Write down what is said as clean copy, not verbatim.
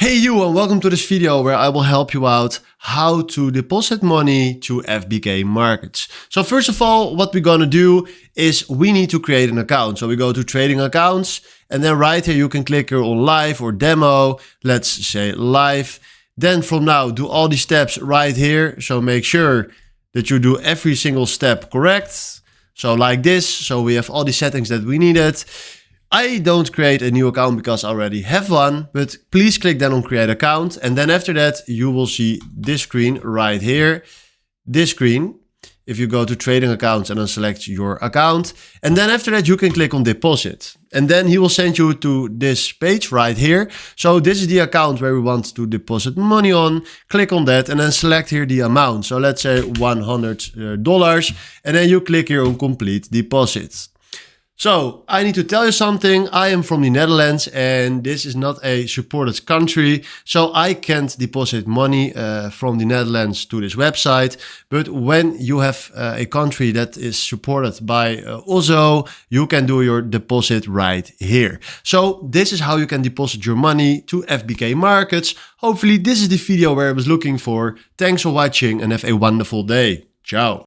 Hey you, and welcome to this video where I will help you out how to deposit money to FBK Markets. So first of all, what we're gonna do is we need to create an account. So we go to trading accounts, and then right here you can click here on live or demo. Let's say live. Then from now, do all these steps right here. So make sure that you do every single step correct. So like this, so we have all the settings that we needed. I don't create a new account because I already have one, but please click then on create account. And then after that, you will see this screen right here, this screen. If you go to trading accounts and then select your account. And then after that, you can click on deposit. And then he will send you to this page right here. So this is the account where we want to deposit money on. Click on that and then select here the amount. So let's say $100. And then you click here on complete deposit. So I need to tell you something. I am from the Netherlands and this is not a supported country. So I can't deposit money from the Netherlands to this website. But when you have a country that is supported by OZO, you can do your deposit right here. So this is how you can deposit your money to FBK Markets. Hopefully this is the video where I was looking for. Thanks for watching and have a wonderful day. Ciao.